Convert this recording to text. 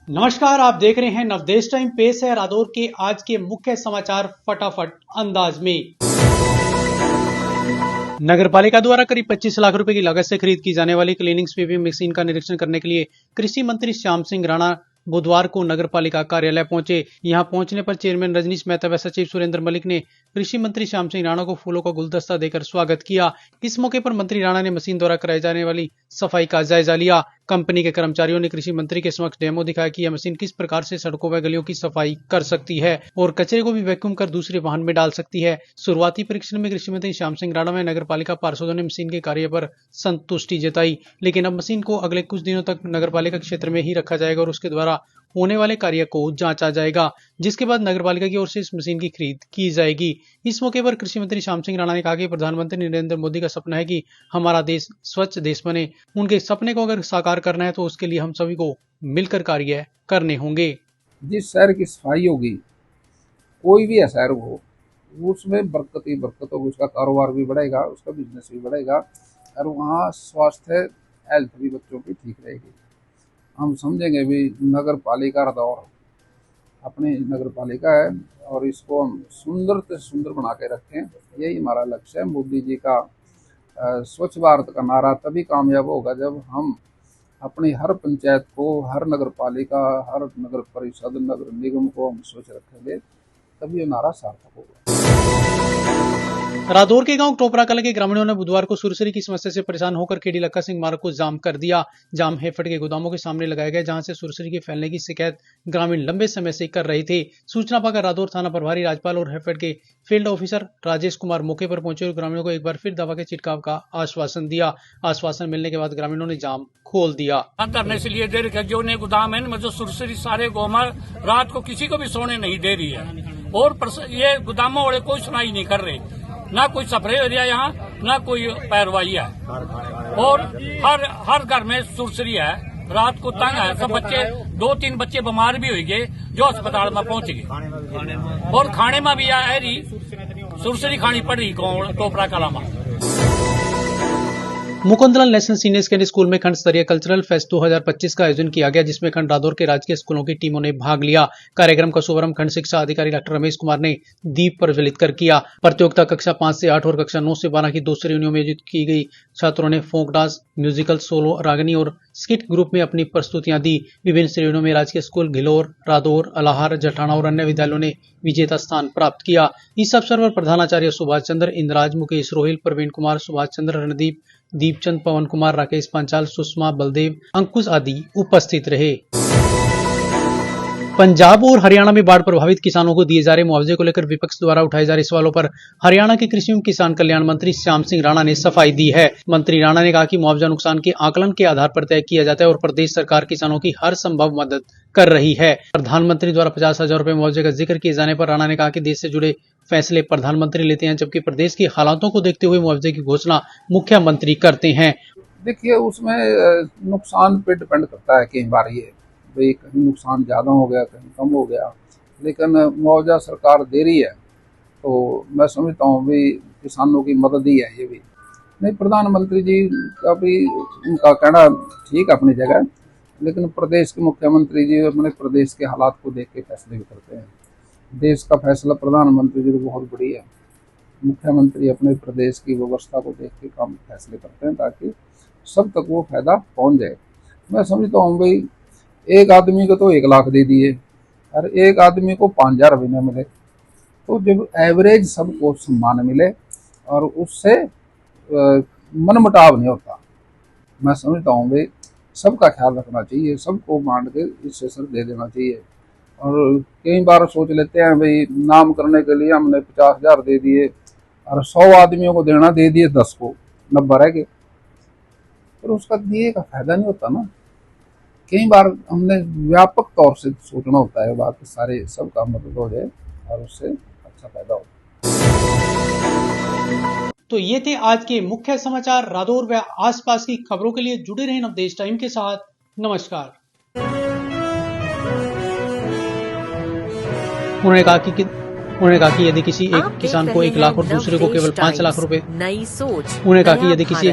नमस्कार, आप देख रहे हैं नवदेश टाइम। पेश है रादौर के आज के मुख्य समाचार फटाफट अंदाज में। नगर पालिका द्वारा करीब 25 लाख रुपए की लागत से खरीद की जाने वाली क्लीनिंग स्वीपिंग मशीन का निरीक्षण करने के लिए कृषि मंत्री श्याम सिंह राणा बुधवार को नगर पालिका कार्यालय पहुंचे। यहां पहुंचने पर चेयरमैन रजनीश मेहता व सचिव सुरेंद्र मलिक ने कृषि मंत्री श्याम सिंह राणा को फूलों का गुलदस्ता देकर स्वागत किया। इस मौके पर मंत्री राणा ने मशीन द्वारा कराई जाने वाली सफाई का जायजा लिया। कंपनी के कर्मचारियों ने कृषि मंत्री के समक्ष डेमो दिखाया कि यह मशीन किस प्रकार से सड़कों व गलियों की सफाई कर सकती है और कचरे को भी वैक्यूम कर दूसरे वाहन में डाल सकती है। शुरुआती परीक्षण में कृषि मंत्री श्याम सिंह राणा व नगर पालिका पार्षदों ने मशीन के कार्य पर संतुष्टि जताई, लेकिन अब मशीन को अगले कुछ दिनों तक नगर पालिका क्षेत्र में ही रखा जाएगा और उसके द्वारा होने वाले कार्य को जांचा जाएगा, जिसके बाद नगर पालिका की ओर से इस मशीन की खरीद की जाएगी। इस मौके पर कृषि मंत्री श्याम सिंह राणा ने कहा कि प्रधानमंत्री नरेंद्र मोदी का सपना है कि हमारा देश स्वच्छ देश बने। उनके सपने को अगर साकार करना है तो उसके लिए हम सभी को मिलकर कार्य करने होंगे। जिस शहर की सफाई होगी, कोई भी शहर हो, उसमें बरकत ही बरकत होगी, उसका कारोबार भी बढ़ेगा, उसका बिजनेस भी बढ़ेगा और वहाँ स्वास्थ्य हेल्थ भी बच्चों की ठीक रहेगी। हम समझेंगे भी नगर पालिका रादौर अपनी नगर पालिका है और इसको हम सुंदर से सुंदर बना के रखें, यही हमारा लक्ष्य है। मोदी जी का स्वच्छ भारत का नारा तभी कामयाब होगा जब हम अपनी हर पंचायत को, हर नगर पालिका, हर नगर परिषद, नगर निगम को हम स्वच्छ रखेंगे, तभी ये नारा सार्थक होगा। रादौर के गांव टोपरा कला के ग्रामीणों ने बुधवार को सुरसरी की समस्या से परेशान होकर खेड़ी लक्का सिंह मार्ग को जाम कर दिया। जाम हेफेड के गोदामों के सामने लगाया गया, जहां से सुरसरी के फैलने की शिकायत ग्रामीण लंबे समय से कर रहे थे। सूचना पाकर रादौर थाना प्रभारी राजपाल और हेफेड के फील्ड ऑफिसर राजेश कुमार मौके पर पहुंचे और ग्रामीणों को एक बार फिर दवा के छिड़काव का आश्वासन दिया। आश्वासन मिलने के बाद ग्रामीणों ने जाम खोल दिया। करने से लिए दे रही है, जो ने गोदाम है जो सुरसरी सारे गोमा रात को किसी को भी सोने नहीं दे रही है और ये गोदामों वाले कोई सुनाई नहीं कर रहे, ना कोई स्प्रे हो रहा है यहाँ, ना कोई पैरवाई है और हर घर में सुरसरी है। रात को तंग है, सब बच्चे 2-3 बच्चे बीमार भी हो गए जो अस्पताल में पहुंच गए और खाने में भी आ रही सुरसरी खानी पड़ रही टोपरा कला में। Mukundlal national senior secondary school में खंड स्तरीय कल्चरल फेस्ट 2025 का आयोजन किया गया, जिसमें खंड रादौर के राजकीय स्कूलों की टीमों ने भाग लिया। कार्यक्रम का शुभारंभ खंड शिक्षा अधिकारी डॉक्टर रमेश कुमार ने दीप प्रज्वलित कर किया। प्रतियोगिता कक्षा 5 से 8 और कक्षा 9 से 12 की 2 श्रेणियों में आयोजित की गई। छात्रों ने फोक डांस, म्यूजिकल, सोलो, रागनी और स्किट ग्रुप में अपनी प्रस्तुतियां दी। विभिन्न श्रेणियों में राजकीय स्कूल घिलोर, रादौर, अलाहार, जठाना और अन्य विद्यालयों ने विजेता स्थान प्राप्त किया। इस अवसर पर प्रधानाचार्य सुभाष चंद्र, इंद्राज, मुकेश रोहिल, प्रवीण कुमार, सुभाष चंद्र, रणदीप, दीपचंद, पवन कुमार, राकेश पांचाल, सुषमा, बलदेव, अंकुश आदि उपस्थित रहे। पंजाब और हरियाणा में बाढ़ प्रभावित किसानों को दिए जा रहे मुआवजे को लेकर विपक्ष द्वारा उठाए जा रहे सवालों पर हरियाणा के कृषि एवं किसान कल्याण मंत्री श्याम सिंह राणा ने सफाई दी है। मंत्री राणा ने कहा कि मुआवजा नुकसान के आकलन के आधार पर तय किया जाता है और प्रदेश सरकार किसानों की हर संभव मदद कर रही है। प्रधानमंत्री द्वारा 50,000 रुपए मुआवजे का जिक्र किए जाने पर राणा ने कहा कि देश से जुड़े फैसले प्रधानमंत्री लेते हैं, जबकि प्रदेश के हालातों को देखते हुए मुआवजे की घोषणा मुख्यमंत्री करते हैं। देखिए, उसमें नुकसान पे डिपेंड करता है। कई बार ये भाई कहीं नुकसान ज़्यादा हो गया, कहीं कम हो गया, लेकिन मुआवजा सरकार दे रही है तो मैं समझता हूँ भी किसानों की मदद ही है ये भी। नहीं, प्रधानमंत्री जी का भी उनका कहना ठीक है अपनी जगह, लेकिन प्रदेश के मुख्यमंत्री जी अपने प्रदेश के हालात को देख के फैसले भी करते हैं। देश का फैसला प्रधानमंत्री जी को बहुत बड़ी है, मुख्यमंत्री अपने प्रदेश की व्यवस्था को देख के काम फैसले करते हैं ताकि सब तक वो फायदा पहुंच जाए। मैं समझता हूँ भाई एक आदमी को तो 1 लाख दे दिए और एक आदमी को 5,000 रुपये मिले, तो जब एवरेज सबको सम्मान मिले और उससे मनमुटाव नहीं होता, मैं समझता हूँ भाई सबका ख्याल रखना चाहिए, सबको बांट के इससे सर दे देना चाहिए। और कई बार सोच लेते हैं भाई नाम करने के लिए हमने 50,000 दे दिए और 100 आदमियों को देना दे दिए, 10 को 90 रह गए, पर उसका दिए का फायदा नहीं होता ना। कई बार हमने व्यापक तौर से सोचना होता है बात, सारे सबका मदद हो जाए और उससे अच्छा फायदा हो। तो ये थे आज के मुख्य समाचार। रादौर व आसपास की खबरों के लिए जुड़े रहें नवदेश टाइम के साथ। नमस्कार। उन्होंने कहा कि यदि किसी एक किसान को 1 लाख और दूसरे को केवल 5 लाख रुपए, उन्होंने कहा कि यदि किसी